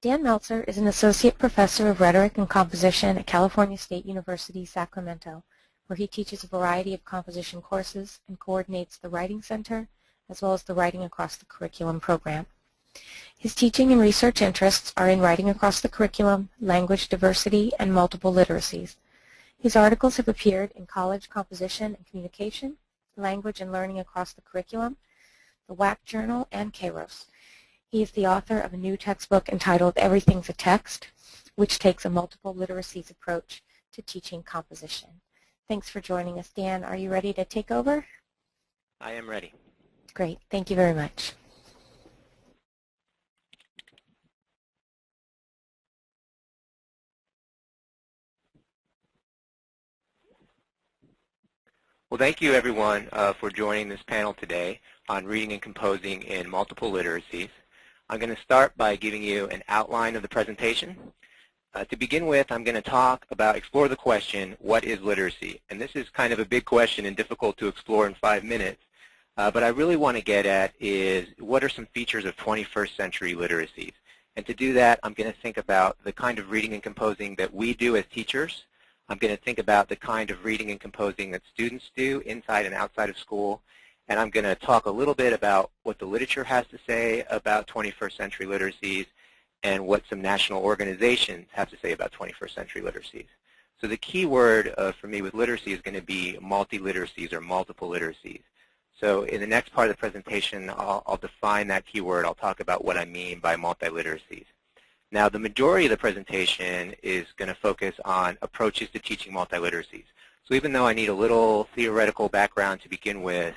Dan Melzer is an associate professor of rhetoric and composition at California State University, Sacramento, where he teaches a variety of composition courses and coordinates the Writing Center as well as the Writing Across the Curriculum program. His teaching and research interests are in writing across the curriculum, language diversity, and multiple literacies. His articles have appeared in College Composition and Communication, Language and Learning Across the Curriculum, the WAC Journal, and Kairos. He is the author of a new textbook entitled Everything's a Text, which takes a multiple literacies approach to teaching composition. Thanks for joining us, Dan. Are you ready to take over? I am ready. Great. Thank you very much. Well, thank you, everyone, for joining this panel today on reading and composing in multiple literacies. I'm going to start by giving you an outline of the presentation. To begin with, I'm going to explore the question, what is literacy? And this is kind of a big question and difficult to explore in 5 minutes. But I really want to get at is, what are some features of 21st century literacies? And to do that, I'm going to think about the kind of reading and composing that we do as teachers. I'm going to think about the kind of reading and composing that students do inside and outside of school. And I'm going to talk a little bit about what the literature has to say about 21st century literacies and what some national organizations have to say about 21st century literacies. So the key word for me with literacy is going to be multiliteracies or multiple literacies. So in the next part of the presentation, I'll define that keyword. I'll talk about what I mean by multiliteracies. Now, the majority of the presentation is going to focus on approaches to teaching multiliteracies. So even though I need a little theoretical background to begin with,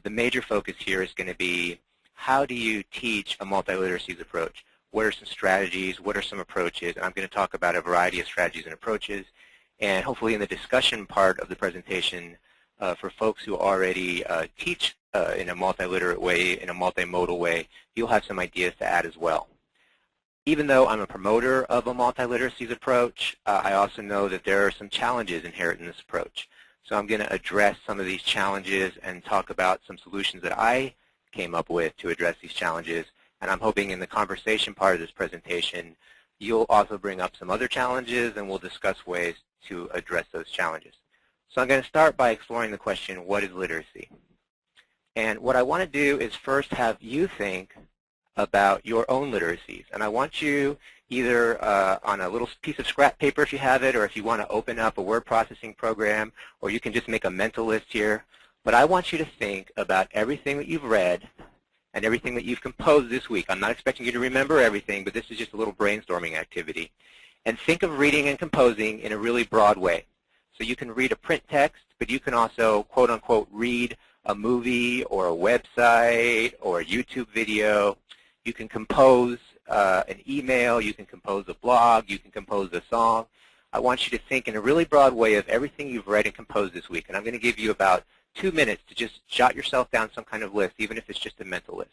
the major focus here is going to be, how do you teach a multiliteracies approach? What are some strategies? What are some approaches? And I'm going to talk about a variety of strategies and approaches. And hopefully in the discussion part of the presentation, for folks who already teach in a multiliterate way, in a multimodal way, you'll have some ideas to add as well. Even though I'm a promoter of a multiliteracies approach, I also know that there are some challenges inherent in this approach. So I'm going to address some of these challenges and talk about some solutions that I came up with to address these challenges. And I'm hoping in the conversation part of this presentation, you'll also bring up some other challenges, and we'll discuss ways to address those challenges. So I'm going to start by exploring the question, what is literacy? And what I want to do is first have you think about your own literacies. And I want you either on a little piece of scrap paper if you have it, or if you want to open up a word processing program, or you can just make a mental list here. But I want you to think about everything that you've read and everything that you've composed this week. I'm not expecting you to remember everything, but this is just a little brainstorming activity. And think of reading and composing in a really broad way. So you can read a print text, but you can also, quote unquote, read a movie or a website or a YouTube video. You can compose an email, you can compose a blog, you can compose a song. I want you to think in a really broad way of everything you've read and composed this week. And I'm going to give you about 2 minutes to just jot yourself down some kind of list, even if it's just a mental list.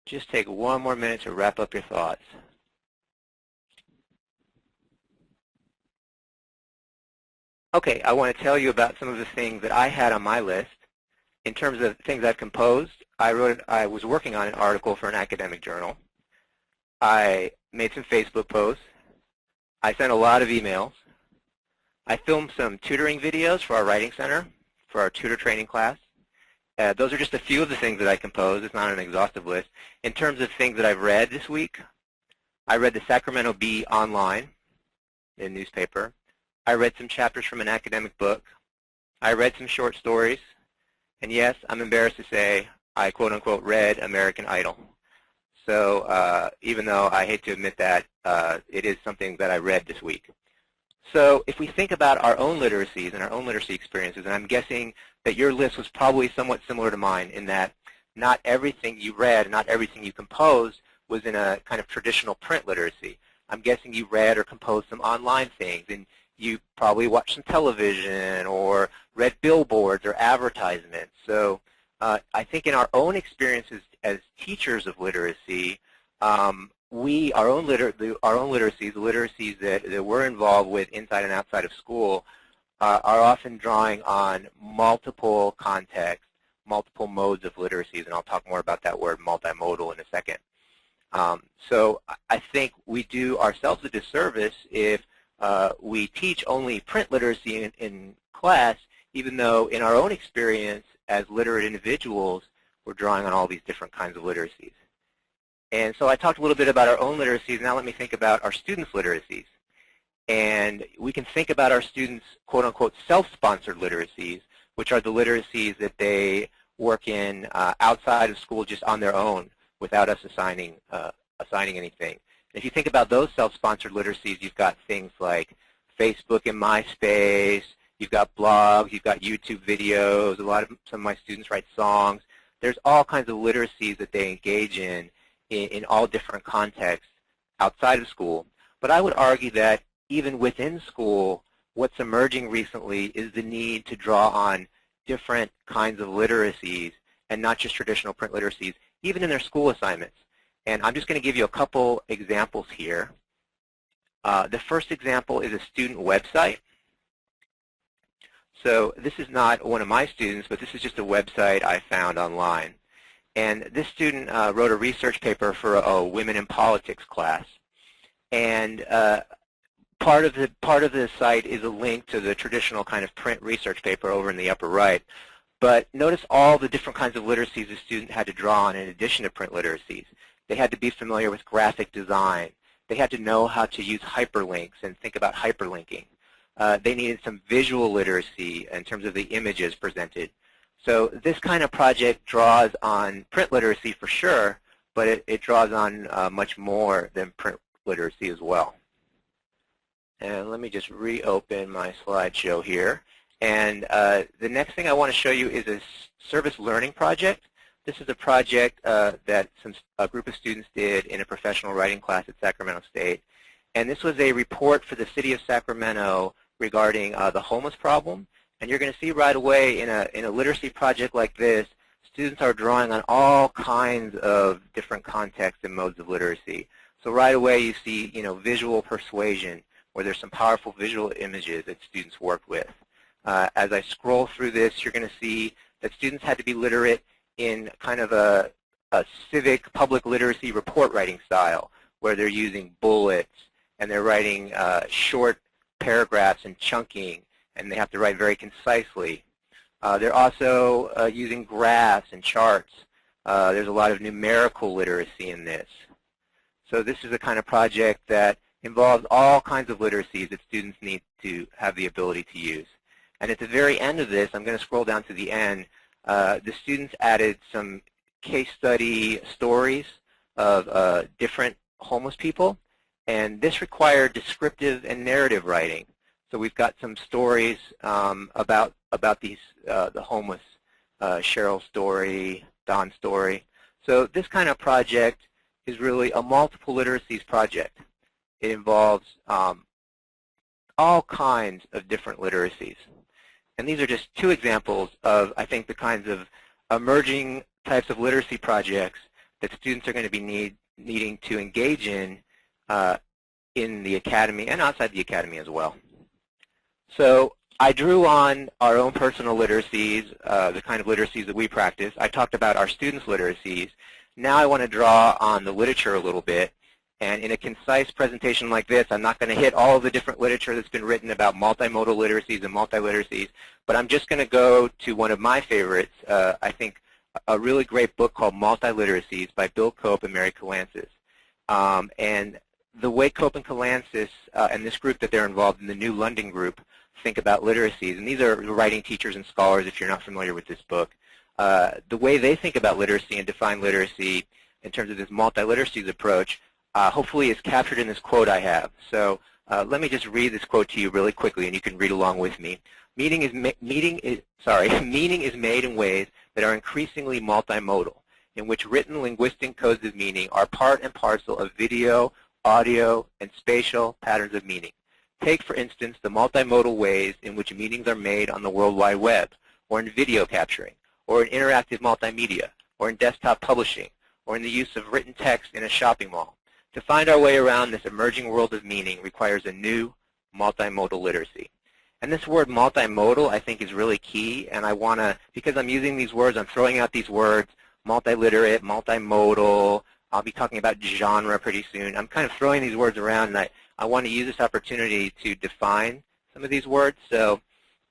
Just take 1 more minute to wrap up your thoughts. Okay, I want to tell you about some of the things that I had on my list. In terms of things I've composed, I was working on an article for an academic journal. I made some Facebook posts. I sent a lot of emails. I filmed some tutoring videos for our Writing Center, for our tutor training class. Those are just a few of the things that I composed. It's not an exhaustive list. In terms of things that I've read this week, I read the Sacramento Bee online in newspaper. I read some chapters from an academic book. I read some short stories. And yes, I'm embarrassed to say I quote-unquote read American Idol. So even though I hate to admit that, it is something that I read this week. So if we think about our own literacies and our own literacy experiences, and I'm guessing that your list was probably somewhat similar to mine in that not everything you read and not everything you composed was in a kind of traditional print literacy. I'm guessing you read or composed some online things, and you probably watched some television or read billboards or advertisements. So I think in our own experiences as teachers of literacy, our own literacies, the literacies that we're involved with inside and outside of school, are often drawing on multiple contexts, multiple modes of literacies, and I'll talk more about that word multimodal in a second. So I think we do ourselves a disservice if we teach only print literacy in class, even though in our own experience as literate individuals, we're drawing on all these different kinds of literacies. And so I talked a little bit about our own literacies. Now let me think about our students' literacies. And we can think about our students' quote-unquote self-sponsored literacies, which are the literacies that they work in outside of school just on their own without us assigning anything. And if you think about those self-sponsored literacies, you've got things like Facebook and MySpace, you've got blogs, you've got YouTube videos, some of my students write songs. There's all kinds of literacies that they engage in all different contexts outside of school. But I would argue that even within school, what's emerging recently is the need to draw on different kinds of literacies and not just traditional print literacies, even in their school assignments. And I'm just going to give you a couple examples here. The first example is a student website. So this is not one of my students, but this is just a website I found online. And this student wrote a research paper for a Women in Politics class. And part of the site is a link to the traditional kind of print research paper over in the upper right. But notice all the different kinds of literacies the student had to draw on in addition to print literacies. They had to be familiar with graphic design. They had to know how to use hyperlinks and think about hyperlinking. They needed some visual literacy in terms of the images presented. So this kind of project draws on print literacy for sure, but it draws on much more than print literacy as well. And let me just reopen my slideshow here. And the next thing I want to show you is a service learning project. This is a project that a group of students did in a professional writing class at Sacramento State. And this was a report for the city of Sacramento regarding the homeless problem. And you're going to see right away in a literacy project like this, students are drawing on all kinds of different contexts and modes of literacy. So right away you see, visual persuasion, where there's some powerful visual images that students worked with. As I scroll through this, you're going to see that students had to be literate in kind of a civic public literacy report writing style, where they're using bullets and they're writing short paragraphs and chunking, and they have to write very concisely. They're also using graphs and charts. There's a lot of numerical literacy in this. So this is the kind of project that involves all kinds of literacies that students need to have the ability to use. And at the very end of this, I'm going to scroll down to the end, the students added some case study stories of different homeless people, and this required descriptive and narrative writing. So we've got some stories about these the homeless, Cheryl's story, Don's story. So this kind of project is really a multiple literacies project. It involves all kinds of different literacies. And these are just two examples of, I think, the kinds of emerging types of literacy projects that students are going to be needing to engage in the academy and outside the academy as well. So I drew on our own personal literacies, the kind of literacies that we practice. I talked about our students' literacies. Now I want to draw on the literature a little bit. And in a concise presentation like this, I'm not going to hit all of the different literature that's been written about multimodal literacies and multiliteracies, but I'm just going to go to one of my favorites, I think a really great book called Multiliteracies by Bill Cope and Mary Calancis. And the way Cope and Calancis and this group that they're involved in, the New London group, think about literacies, and these are writing teachers and scholars if you're not familiar with this book, the way they think about literacy and define literacy in terms of this multiliteracies approach hopefully is captured in this quote I have. So Let me just read this quote to you really quickly, and you can read along with me. Meaning is made in ways that are increasingly multimodal, in which written linguistic codes of meaning are part and parcel of video, audio, and spatial patterns of meaning. Take, for instance, the multimodal ways in which meanings are made on the World Wide Web, or in video capturing, or in interactive multimedia, or in desktop publishing, or in the use of written text in a shopping mall. To find our way around this emerging world of meaning requires a new multimodal literacy. And this word multimodal, I think, is really key, and I want to, because I'm using these words, I'm throwing out these words, multiliterate, multimodal, I'll be talking about genre pretty soon. I'm kind of throwing these words around, and I want to use this opportunity to define some of these words. So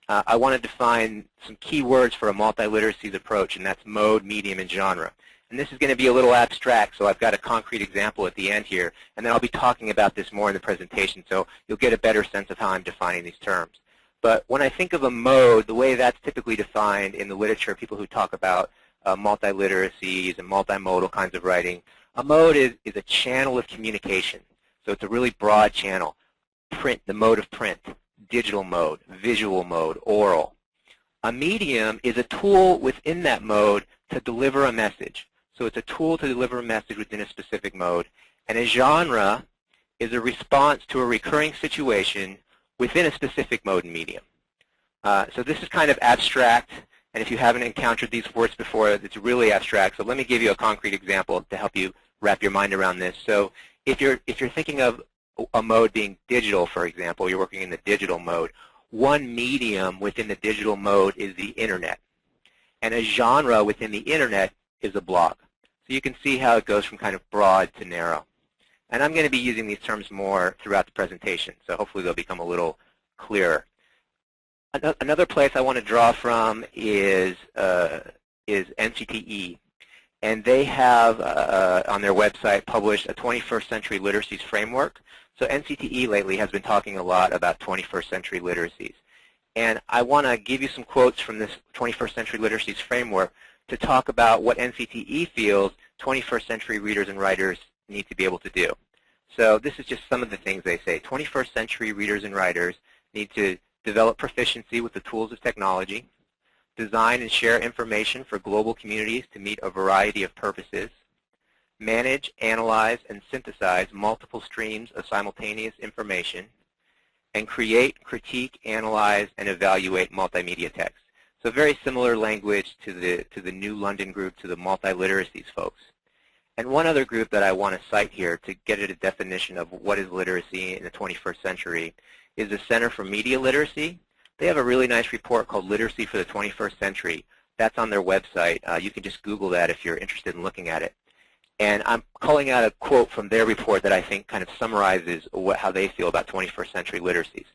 I want to define some key words for a multiliteracies approach, and that's mode, medium, and genre. And this is going to be a little abstract, so I've got a concrete example at the end here, and then I'll be talking about this more in the presentation, so you'll get a better sense of how I'm defining these terms. But when I think of a mode, the way that's typically defined in the literature, people who talk about multiliteracies and multimodal kinds of writing, a mode is a channel of communication. So it's a really broad channel. Print, the mode of print, digital mode, visual mode, oral. A medium is a tool within that mode to deliver a message. So it's a tool to deliver a message within a specific mode. And a genre is a response to a recurring situation within a specific mode and medium. So this is kind of abstract, and if you haven't encountered these words before, it's really abstract. So let me give you a concrete example to help you wrap your mind around this. So if you're thinking of a mode being digital, for example, you're working in the digital mode, one medium within the digital mode is the internet. And a genre within the internet is a blog. So you can see how it goes from kind of broad to narrow. And I'm going to be using these terms more throughout the presentation, so hopefully they'll become a little clearer. Another place I want to draw from is NCTE. And they have, on their website, published a 21st Century Literacies framework. So NCTE lately has been talking a lot about 21st century literacies. And I want to give you some quotes from this 21st Century Literacies framework to talk about what NCTE feels 21st century readers and writers need to be able to do. So this is just some of the things they say. 21st century readers and writers need to develop proficiency with the tools of technology, design and share information for global communities to meet a variety of purposes, manage, analyze, and synthesize multiple streams of simultaneous information, and create, critique, analyze, and evaluate multimedia text. So very similar language to the New London group, to the multiliteracies folks. And one other group that I want to cite here to get at a definition of what is literacy in the 21st century is the Center for Media Literacy. They have a really nice report called Literacy for the 21st Century. That's on their website. You can just Google that if you're interested in looking at it. And I'm calling out a quote from their report that I think kind of summarizes how they feel about 21st century literacies.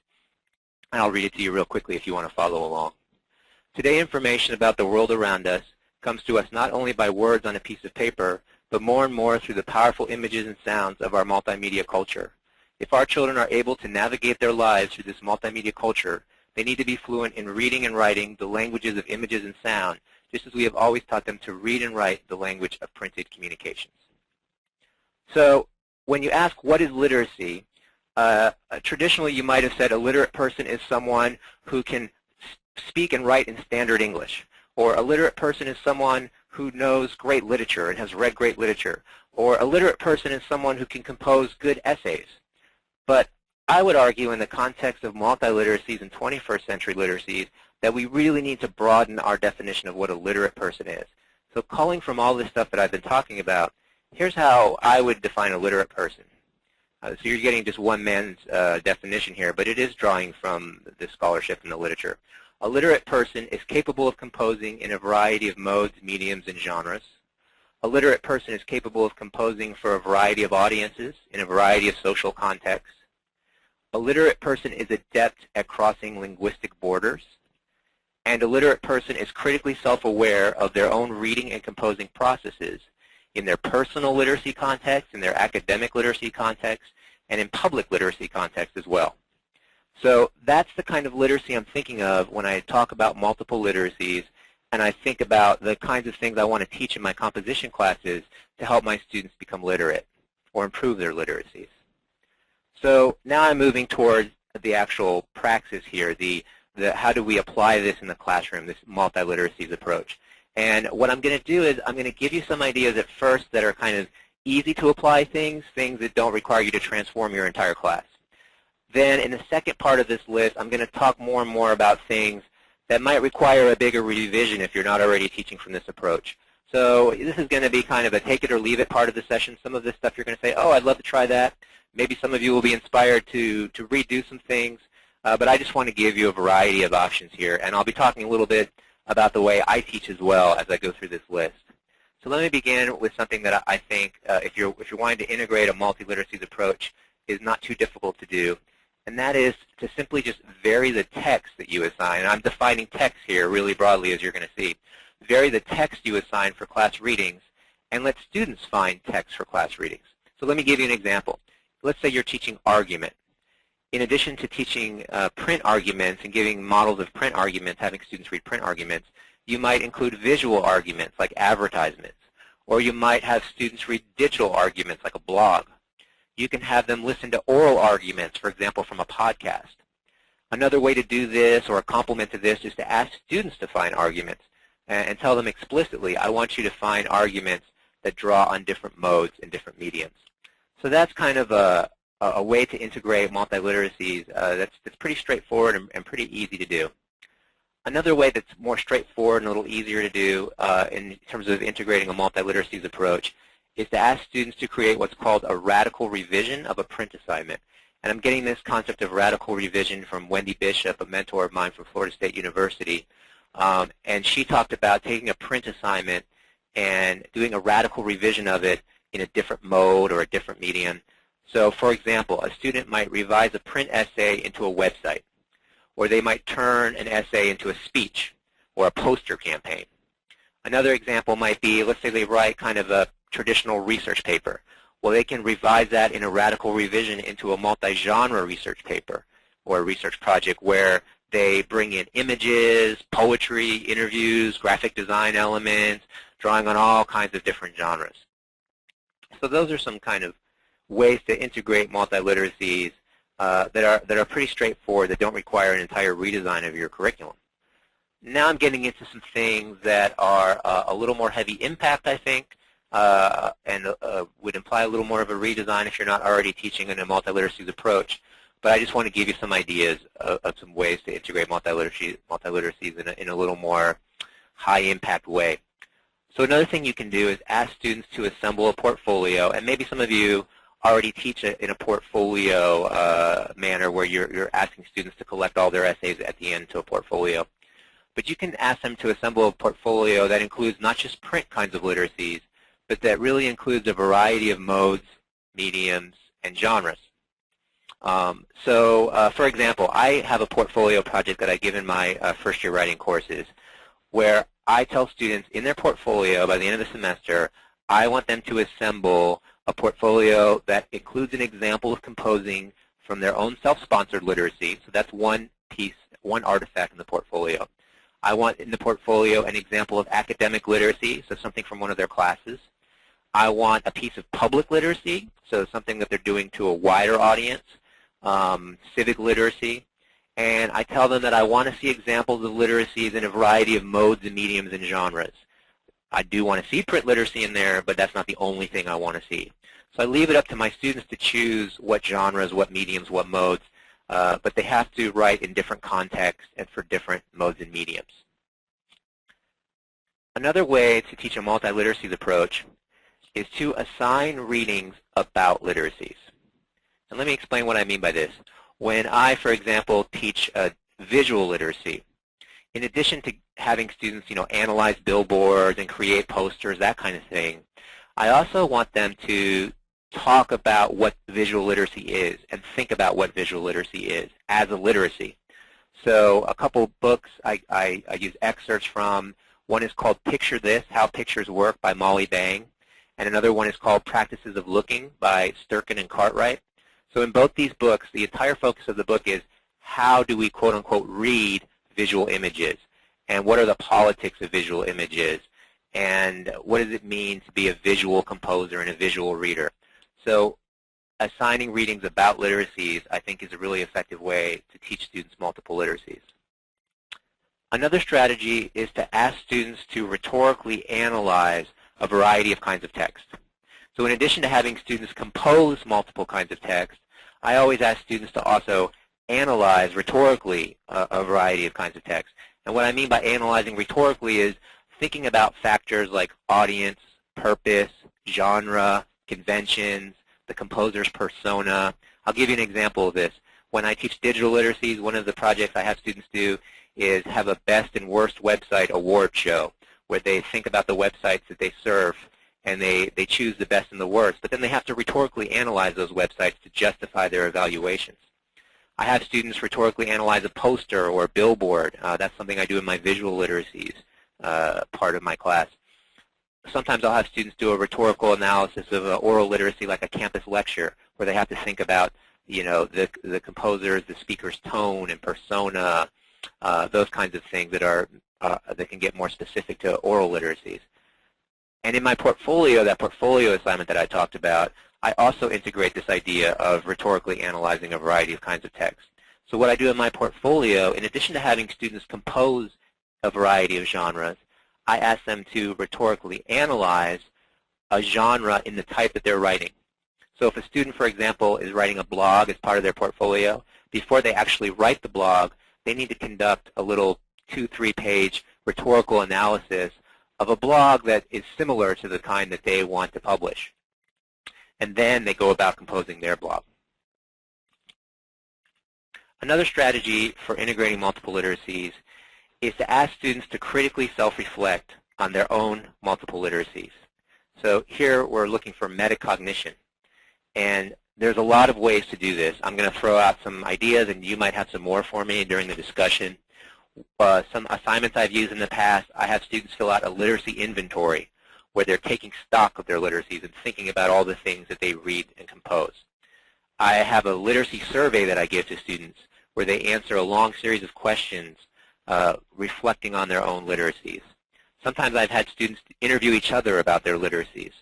And I'll read it to you real quickly if you want to follow along. Today, information about the world around us comes to us not only by words on a piece of paper, but more and more through the powerful images and sounds of our multimedia culture. If our children are able to navigate their lives through this multimedia culture, they need to be fluent in reading and writing the languages of images and sound, just as we have always taught them to read and write the language of printed communications. So when you ask what is literacy, traditionally you might have said a literate person is someone who can speak and write in standard English, or a literate person is someone who knows great literature and has read great literature, or a literate person is someone who can compose good essays. But I would argue in the context of multiliteracies and 21st century literacies that we really need to broaden our definition of what a literate person is. So calling from all this stuff that I've been talking about, here's how I would define a literate person. So you're getting just one man's definition here, but it is drawing from the scholarship and the literature. A literate person is capable of composing in a variety of modes, mediums, and genres. A literate person is capable of composing for a variety of audiences in a variety of social contexts. A literate person is adept at crossing linguistic borders. And a literate person is critically self-aware of their own reading and composing processes in their personal literacy context, in their academic literacy context, and in public literacy context as well. So that's the kind of literacy I'm thinking of when I talk about multiple literacies, and I think about the kinds of things I want to teach in my composition classes to help my students become literate or improve their literacies. So now I'm moving towards the actual praxis here, the how do we apply this in the classroom, this multiliteracies approach. And what I'm going to do is I'm going to give you some ideas at first that are kind of easy to apply things that don't require you to transform your entire class. Then in the second part of this list, I'm going to talk more and more about things that might require a bigger revision if you're not already teaching from this approach. So this is going to be kind of a take it or leave it part of the session. Some of this stuff you're going to say, oh, I'd love to try that. Maybe some of you will be inspired to redo some things. But I just want to give you a variety of options here. And I'll be talking a little bit about the way I teach as well as I go through this list. So let me begin with something that I think, if you're wanting to integrate a multiliteracies approach, is not too difficult to do. And that is to simply just vary the text that you assign. And I'm defining text here really broadly, as you're going to see. Vary the text you assign for class readings, and let students find text for class readings. So let me give you an example. Let's say you're teaching argument. In addition to teaching print arguments and giving models of print arguments, having students read print arguments, you might include visual arguments like advertisements, or you might have students read digital arguments like a blog. You can have them listen to oral arguments, for example, from a podcast. Another way to do this, or a complement to this, is to ask students to find arguments and tell them explicitly, I want you to find arguments that draw on different modes and different mediums. So that's kind of a way to integrate multiliteracies that's pretty straightforward and pretty easy to do. Another way that's more straightforward and a little easier to do in terms of integrating a multiliteracies approach is to ask students to create what's called a radical revision of a print assignment. And I'm getting this concept of radical revision from Wendy Bishop, a mentor of mine from Florida State University. And she talked about taking a print assignment and doing a radical revision of it in a different mode or a different medium. So, for example, a student might revise a print essay into a website, or they might turn an essay into a speech or a poster campaign. Another example might be, let's say they write kind of a traditional research paper. Well, they can revise that in a radical revision into a multi-genre research paper or a research project where they bring in images, poetry, interviews, graphic design elements, drawing on all kinds of different genres. So those are some kind of ways to integrate multiliteracies that are pretty straightforward, that don't require an entire redesign of your curriculum. Now I'm getting into some things that are a little more heavy impact, I think, and would imply a little more of a redesign if you're not already teaching in a multiliteracies approach. But I just want to give you some ideas of some ways to integrate multiliteracies in a little more high-impact way. So another thing you can do is ask students to assemble a portfolio, and maybe some of you already teach it in a portfolio manner where you're asking students to collect all their essays at the end to a portfolio. But you can ask them to assemble a portfolio that includes not just print kinds of literacies, but that really includes a variety of modes, mediums, and genres. For example, I have a portfolio project that I give in my first-year writing courses where I tell students in their portfolio by the end of the semester, I want them to assemble a portfolio that includes an example of composing from their own self-sponsored literacy. So that's one piece, one artifact in the portfolio. I want in the portfolio an example of academic literacy, so something from one of their classes. I want a piece of public literacy, so something that they're doing to a wider audience, civic literacy. And I tell them that I want to see examples of literacies in a variety of modes and mediums and genres. I do want to see print literacy in there, but that's not the only thing I want to see. So I leave it up to my students to choose what genres, what mediums, what modes, but they have to write in different contexts and for different modes and mediums. Another way to teach a multiliteracies approach is to assign readings about literacies. And let me explain what I mean by this. When I, for example, teach visual literacy, in addition to having students, analyze billboards and create posters, that kind of thing, I also want them to talk about what visual literacy is and think about what visual literacy is as a literacy. So a couple books I use excerpts from. One is called Picture This, How Pictures Work by Molly Bang, and another one is called Practices of Looking by Sturkin and Cartwright. So in both these books, the entire focus of the book is how do we, quote unquote, read visual images, and what are the politics of visual images, and what does it mean to be a visual composer and a visual reader. So assigning readings about literacies, I think, is a really effective way to teach students multiple literacies. Another strategy is to ask students to rhetorically analyze a variety of kinds of text. So in addition to having students compose multiple kinds of text, I always ask students to also analyze rhetorically a variety of kinds of text. And what I mean by analyzing rhetorically is thinking about factors like audience, purpose, genre, conventions, the composer's persona. I'll give you an example of this. When I teach digital literacies, one of the projects I have students do is have a best and worst website award show where they think about the websites that they serve and they choose the best and the worst, but then they have to rhetorically analyze those websites to justify their evaluations. I have students rhetorically analyze a poster or a billboard. That's something I do in my visual literacies part of my class. Sometimes I'll have students do a rhetorical analysis of oral literacy like a campus lecture where they have to think about, you know, the composer's, the speaker's tone and persona, those kinds of things that are that can get more specific to oral literacies. And in my portfolio, that portfolio assignment that I talked about, I also integrate this idea of rhetorically analyzing a variety of kinds of text. So what I do in my portfolio, in addition to having students compose a variety of genres, I ask them to rhetorically analyze a genre in the type that they're writing. So if a student, for example, is writing a blog as part of their portfolio, before they actually write the blog, they need to conduct a little 2-3 page rhetorical analysis of a blog that is similar to the kind that they want to publish. And then they go about composing their blog. Another strategy for integrating multiple literacies is to ask students to critically self-reflect on their own multiple literacies. So here we're looking for metacognition. And there's a lot of ways to do this. I'm going to throw out some ideas, and you might have some more for me during the discussion. Some assignments I've used in the past, I have students fill out a literacy inventory where they're taking stock of their literacies and thinking about all the things that they read and compose. I have a literacy survey that I give to students where they answer a long series of questions reflecting on their own literacies. Sometimes I've had students interview each other about their literacies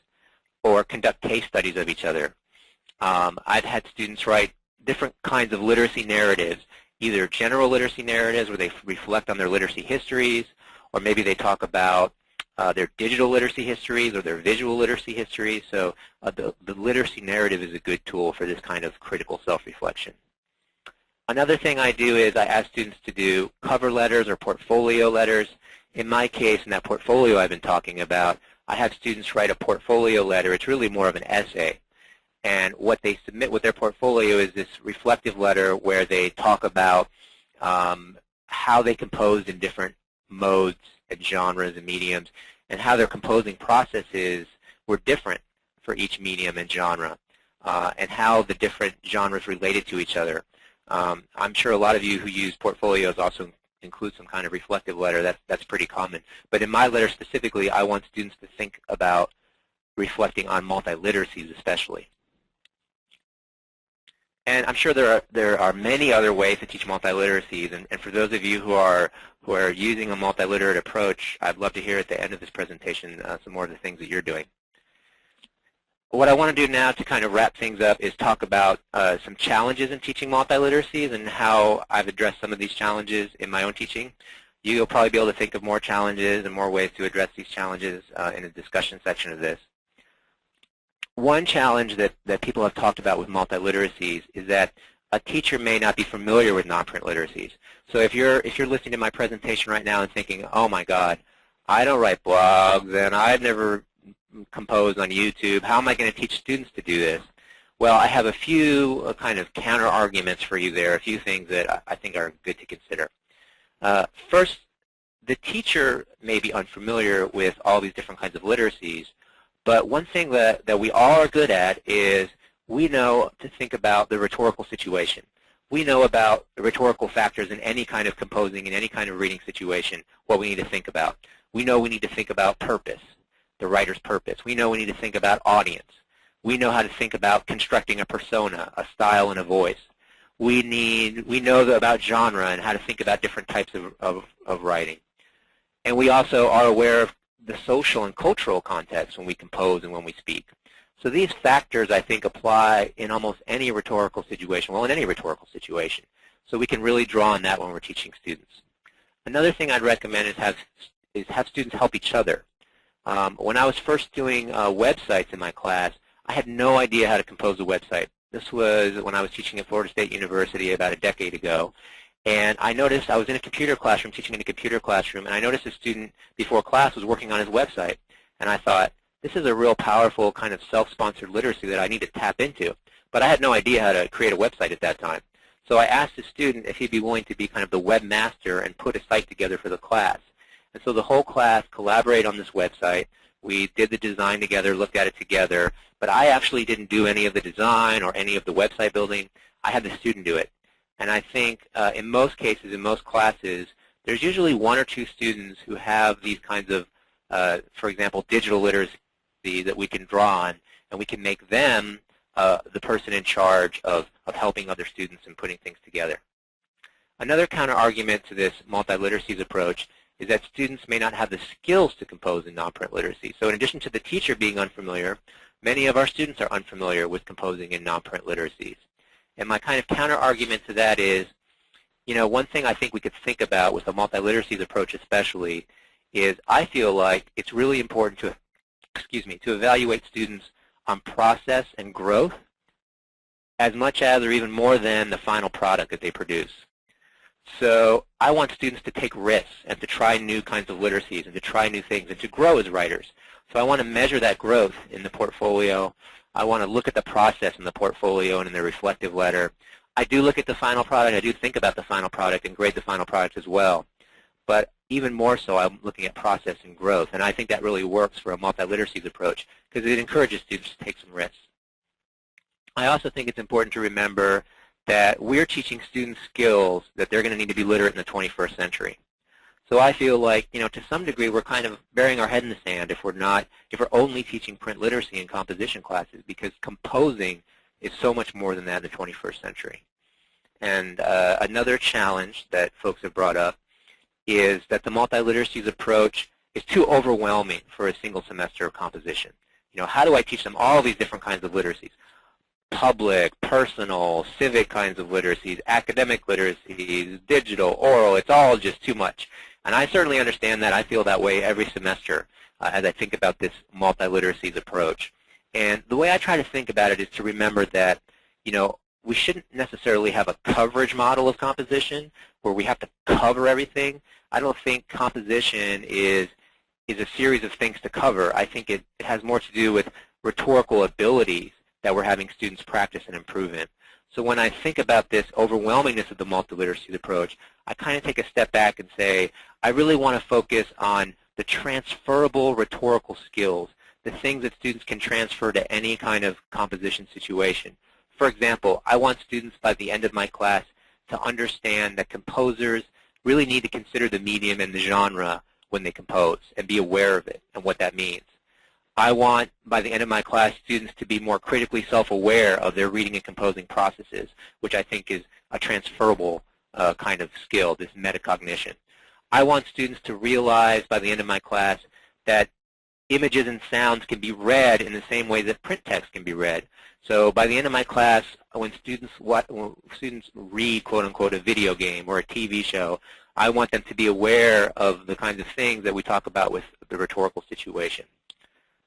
or conduct case studies of each other. I've had students write different kinds of literacy narratives, either general literacy narratives where they reflect on their literacy histories, or maybe they talk about their digital literacy histories or their visual literacy histories. So the literacy narrative is a good tool for this kind of critical self-reflection. Another thing I do is I ask students to do cover letters or portfolio letters. In my case, in that portfolio I've been talking about, I have students write a portfolio letter. It's really more of an essay. And what they submit with their portfolio is this reflective letter where they talk about how they composed in different modes and genres and mediums, and how their composing processes were different for each medium and genre, and how the different genres related to each other. I'm sure a lot of you who use portfolios also include some kind of reflective letter. That's pretty common. But in my letter specifically, I want students to think about reflecting on multiliteracies especially. And I'm sure there are many other ways to teach multiliteracies, and for those of you who are using a multiliterate approach, I'd love to hear at the end of this presentation some more of the things that you're doing. What I want to do now to kind of wrap things up is talk about some challenges in teaching multiliteracies and how I've addressed some of these challenges in my own teaching. You'll probably be able to think of more challenges and more ways to address these challenges in the discussion section of this. One challenge that people have talked about with multiliteracies is that a teacher may not be familiar with non-print literacies. So if you're listening to my presentation right now and thinking, oh my God, I don't write blogs and I've never composed on YouTube, how am I going to teach students to do this? Well, I have a few kind of counter arguments for you there, a few things that I think are good to consider. First, the teacher may be unfamiliar with all these different kinds of literacies, but one thing that we all are good at is we know to think about the rhetorical situation. We know about the rhetorical factors in any kind of composing, in any kind of reading situation, what we need to think about. We know we need to think about purpose, the writer's purpose. We know we need to think about audience. We know how to think about constructing a persona, a style, and a voice. We know about genre and how to think about different types of writing. And we also are aware of the social and cultural context when we compose and when we speak. So these factors, I think, apply in almost any rhetorical situation, well, in any rhetorical situation. So we can really draw on that when we're teaching students. Another thing I'd recommend is have students help each other. When I was first doing websites in my class, I had no idea how to compose a website. This was when I was teaching at Florida State University about a decade ago. And I noticed I was in a computer classroom, teaching in a computer classroom, and I noticed a student before class was working on his website. And I thought, this is a real powerful kind of self-sponsored literacy that I need to tap into. But I had no idea how to create a website at that time. So I asked the student if he'd be willing to be kind of the webmaster and put a site together for the class. And so the whole class collaborated on this website. We did the design together, looked at it together, but I actually didn't do any of the design or any of the website building. I had the student do it. And I think in most cases, in most classes, there's usually one or two students who have these kinds of, for example, digital literacy that we can draw on, and we can make them the person in charge of helping other students and putting things together. Another counter-argument to this multiliteracies approach is that students may not have the skills to compose in non-print literacy. So in addition to the teacher being unfamiliar, many of our students are unfamiliar with composing in non-print literacies. And my kind of counter-argument to that is, you know, one thing I think we could think about with the multiliteracies approach especially is I feel like it's really important to evaluate students on process and growth as much as or even more than the final product that they produce. So I want students to take risks and to try new kinds of literacies and to try new things and to grow as writers. So I want to measure that growth in the portfolio. I want to look at the process in the portfolio and in the reflective letter. I do look at the final product. I do think about the final product and grade the final product as well. But even more so, I'm looking at process and growth. And I think that really works for a multiliteracies approach because it encourages students to take some risks. I also think it's important to remember that we're teaching students skills that they're going to need to be literate in the 21st century. So I feel like, you know, to some degree, we're kind of burying our head in the sand if we're only teaching print literacy in composition classes, because composing is so much more than that in the 21st century. And another challenge that folks have brought up is that the multiliteracies approach is too overwhelming for a single semester of composition. You know, how do I teach them all these different kinds of literacies? Public, personal, civic kinds of literacies, academic literacies, digital, oral, it's all just too much. And I certainly understand that. I feel that way every semester as I think about this multiliteracies approach. And the way I try to think about it is to remember that, you know, we shouldn't necessarily have a coverage model of composition where we have to cover everything. I don't think composition is a series of things to cover. I think it has more to do with rhetorical abilities that we're having students practice and improve in. So when I think about this overwhelmingness of the multiliteracies approach, I kind of take a step back and say, I really want to focus on the transferable rhetorical skills, the things that students can transfer to any kind of composition situation. For example, I want students by the end of my class to understand that composers really need to consider the medium and the genre when they compose and be aware of it and what that means. I want, by the end of my class, students to be more critically self-aware of their reading and composing processes, which I think is a transferable kind of skill, this metacognition. I want students to realize by the end of my class that images and sounds can be read in the same way that print text can be read. So by the end of my class, when students read, quote-unquote, a video game or a TV show, I want them to be aware of the kinds of things that we talk about with the rhetorical situation.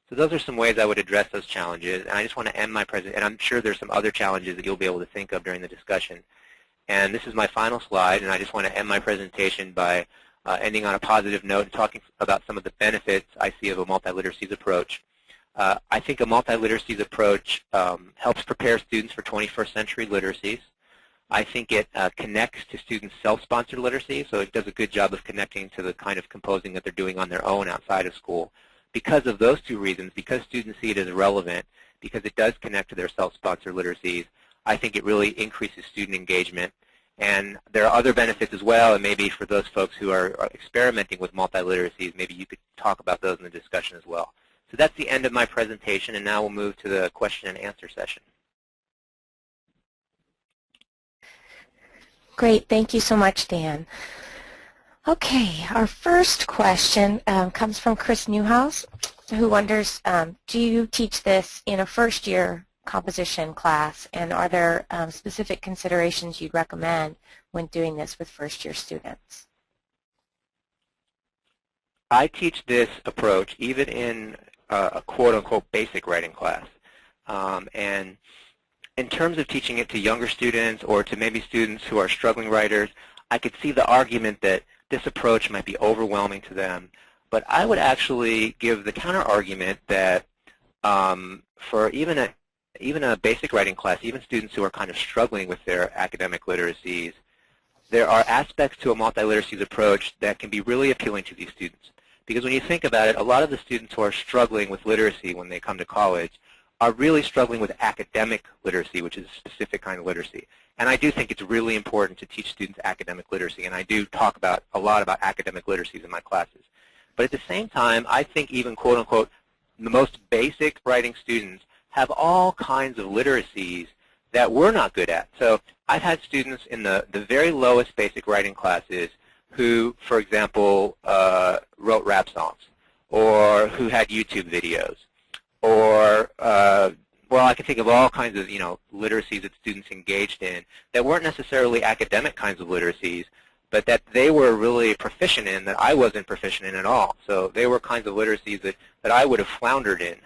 So those are some ways I would address those challenges. And I just want to end my presentation, and I'm sure there's some other challenges that you'll be able to think of during the discussion. And this is my final slide, and I just want to end my presentation by ending on a positive note and talking about some of the benefits I see of a multiliteracies approach. I think a multiliteracies approach helps prepare students for 21st century literacies. I think it connects to students' self-sponsored literacy, so it does a good job of connecting to the kind of composing that they're doing on their own outside of school. Because of those two reasons, because students see it as relevant, because it does connect to their self-sponsored literacies, I think it really increases student engagement. And there are other benefits as well, and maybe for those folks who are experimenting with multiliteracies, maybe you could talk about those in the discussion as well. So that's the end of my presentation, and now we'll move to the question and answer session. Great. Thank you so much, Dan. Okay, our first question comes from Chris Newhouse, who wonders, do you teach this in a first-year composition class, and are there specific considerations you'd recommend when doing this with first-year students? I teach this approach even in a quote-unquote basic writing class. And in terms of teaching it to younger students or to maybe students who are struggling writers, I could see the argument that this approach might be overwhelming to them. But I would actually give the counter-argument that for even a basic writing class, even students who are kind of struggling with their academic literacies, there are aspects to a multiliteracies approach that can be really appealing to these students. Because when you think about it, a lot of the students who are struggling with literacy when they come to college are really struggling with academic literacy, which is a specific kind of literacy. And I do think it's really important to teach students academic literacy, and I do talk a lot about academic literacies in my classes. But at the same time, I think even quote-unquote the most basic writing students have all kinds of literacies that we're not good at. So I've had students in the very lowest basic writing classes who, for example, wrote rap songs, or who had YouTube videos, or well, I can think of all kinds of literacies that students engaged in that weren't necessarily academic kinds of literacies, but that they were really proficient in that I wasn't proficient in at all. So they were kinds of literacies that I would have floundered in.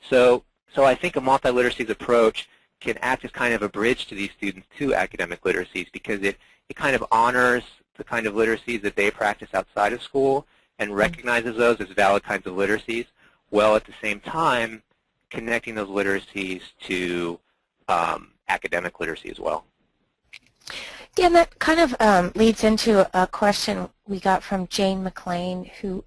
So I think a multiliteracies approach can act as kind of a bridge to these students to academic literacies, because it kind of honors the kind of literacies that they practice outside of school and recognizes those as valid kinds of literacies, while at the same time connecting those literacies to academic literacy as well. Yeah, and that kind of leads into a question we got from Jane McLean, who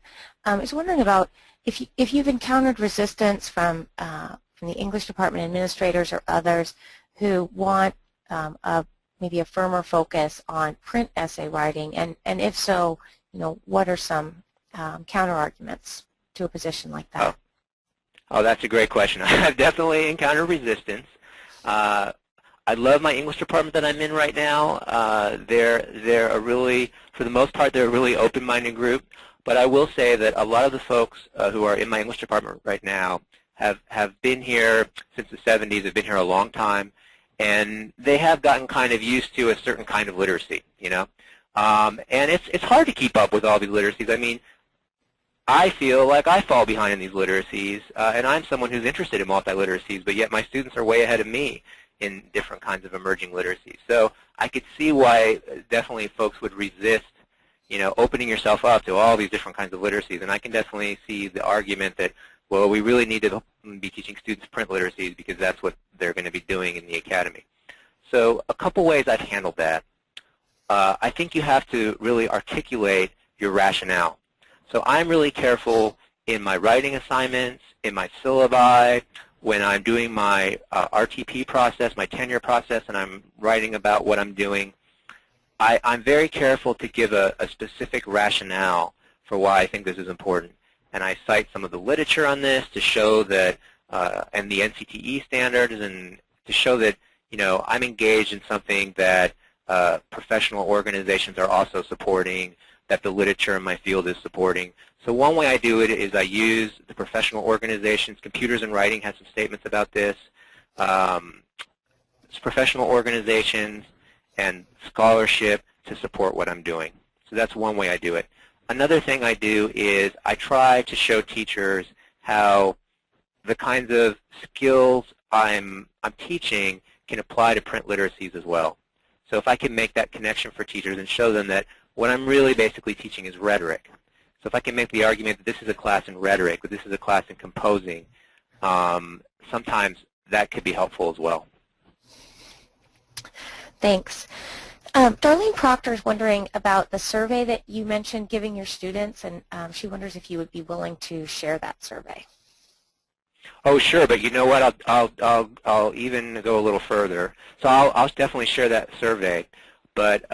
is wondering about if you've encountered resistance from the English department administrators or others who want maybe a firmer focus on print essay writing, and if so, what are some counter-arguments to a position like that? Oh, that's a great question. I've definitely encountered resistance. I love my English department that I'm in right now. They're a really, for the most part, they're a really open-minded group. But I will say that a lot of the folks who are in my English department right now have been here since the 70s, have been here a long time, and they have gotten kind of used to a certain kind of literacy, and it's hard to keep up with all these literacies. I mean, I feel like I fall behind in these literacies, and I'm someone who's interested in multiliteracies, but yet my students are way ahead of me in different kinds of emerging literacies. So I could see why definitely folks would resist, opening yourself up to all these different kinds of literacies. And I can definitely see the argument that, well, we really need to be teaching students print literacies because that's what they're going to be doing in the academy. So a couple ways I've handled that. I think you have to really articulate your rationale. So I'm really careful in my writing assignments, in my syllabi, when I'm doing my RTP process, my tenure process, and I'm writing about what I'm doing. I'm very careful to give a specific rationale for why I think this is important. And I cite some of the literature on this to show that, and the NCTE standards, and to show that, I'm engaged in something that professional organizations are also supporting, that the literature in my field is supporting. So one way I do it is I use the professional organizations. Computers and Writing has some statements about this. It's professional organizations and scholarship to support what I'm doing. So that's one way I do it. Another thing I do is I try to show teachers how the kinds of skills I'm teaching can apply to print literacies as well. So if I can make that connection for teachers and show them that what I'm really basically teaching is rhetoric. So if I can make the argument that this is a class in rhetoric, that this is a class in composing, sometimes that could be helpful as well. Thanks. Darlene Proctor is wondering about the survey that you mentioned giving your students, and she wonders if you would be willing to share that survey. Oh, sure, but you know what? I'll even go a little further. So I'll definitely share that survey, but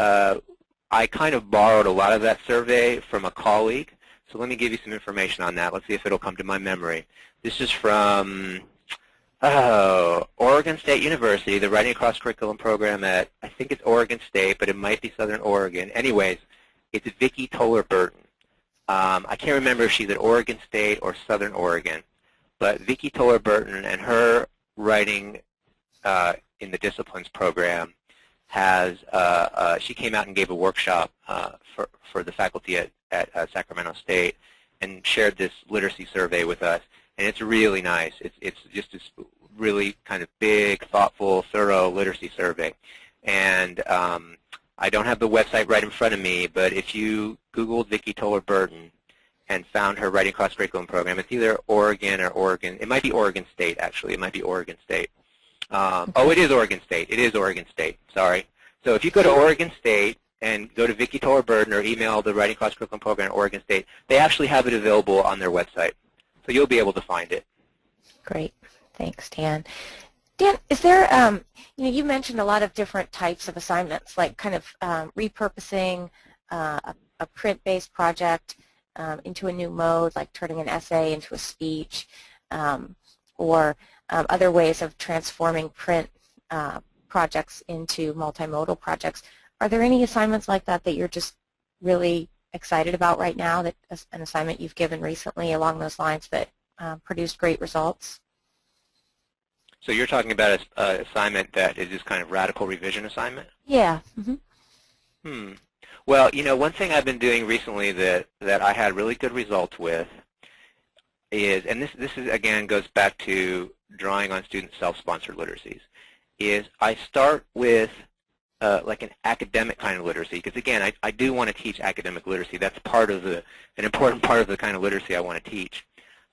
I kind of borrowed a lot of that survey from a colleague. So let me give you some information on that. Let's see if it'll come to my memory. This is from Oregon State University, the Writing Across Curriculum program at, I think it's Oregon State, but it might be Southern Oregon. Anyways, it's Vicki Toller Burton. I can't remember if she's at Oregon State or Southern Oregon, but Vicki Toller-Burton and her writing in the disciplines program has, she came out and gave a workshop for the faculty at Sacramento State and shared this literacy survey with us, and it's really nice. It's just this really kind of big, thoughtful, thorough literacy survey. And I don't have the website right in front of me, but if you Googled Vicki Toller-Burton and found her writing cross curriculum program, it's either Oregon or Oregon. It might be Oregon State, actually. It might be Oregon State. Oh, it is Oregon State. It is Oregon State. Sorry. So if you go to Oregon State and go to Vicki Toller-Burton or email the Writing Cross Curriculum Program at Oregon State, they actually have it available on their website. So you'll be able to find it. Great. Thanks, Dan. Dan, is there, you mentioned a lot of different types of assignments, like kind of repurposing a print-based project into a new mode, like turning an essay into a speech, or other ways of transforming print projects into multimodal projects. Are there any assignments like that that you're just really excited about right now, that an assignment you've given recently along those lines that produced great results? So you're talking about an assignment that is just kind of radical revision assignment? Yeah. Mm-hmm. Well, one thing I've been doing recently that I had really good results with is, and this is again goes back to drawing on students' self-sponsored literacies, is I start with like an academic kind of literacy, because again, I do want to teach academic literacy. That's part of an important part of the kind of literacy I want to teach.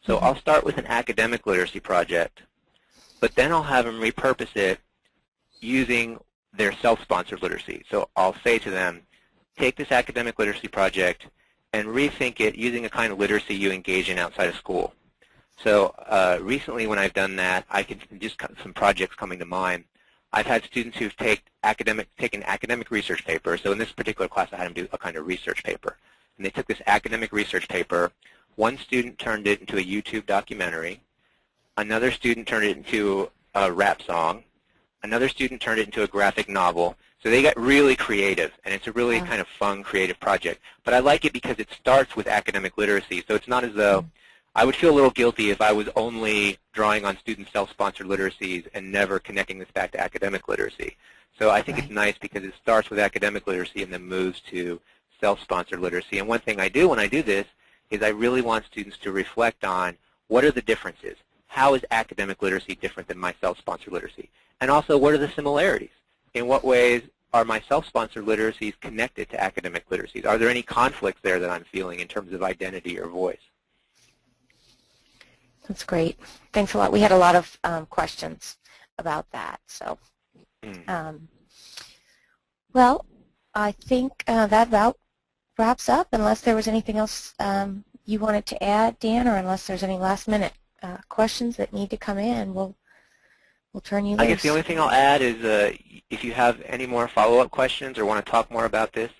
So I'll start with an academic literacy project, but then I'll have them repurpose it using their self-sponsored literacy. So I'll say to them, take this academic literacy project and rethink it using a kind of literacy you engage in outside of school. So recently when I've done that, I can just some projects coming to mind. I've had students who've taken academic research paper. So in this particular class, I had them do a kind of research paper. And they took this academic research paper. One student turned it into a YouTube documentary. Another student turned it into a rap song. Another student turned it into a graphic novel. So they got really creative, and it's a really kind of fun, creative project. But I like it because it starts with academic literacy. So it's not as though I would feel a little guilty if I was only drawing on students' self-sponsored literacies and never connecting this back to academic literacy. So I think it's nice because it starts with academic literacy and then moves to self-sponsored literacy. And one thing I do when I do this is I really want students to reflect on what are the differences. How is academic literacy different than my self-sponsored literacy? And also, what are the similarities? In what ways are my self-sponsored literacies connected to academic literacies? Are there any conflicts there that I'm feeling in terms of identity or voice? That's great. Thanks a lot. We had a lot of questions about that. So, well, I think that about wraps up, unless there was anything else you wanted to add, Dan, or unless there's any last-minute questions that need to come in, we'll turn you loose. I guess the only thing I'll add is if you have any more follow-up questions or want to talk more about this,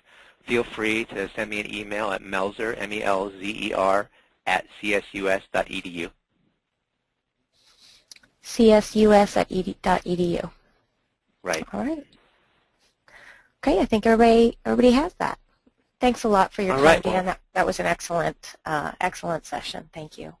feel free to send me an email at Melzer, M-E-L-Z-E-R, at csus.edu. csus.edu. Right. All right. Okay, I think everybody has that. Thanks a lot for your time, Dan. That was an excellent session. Thank you.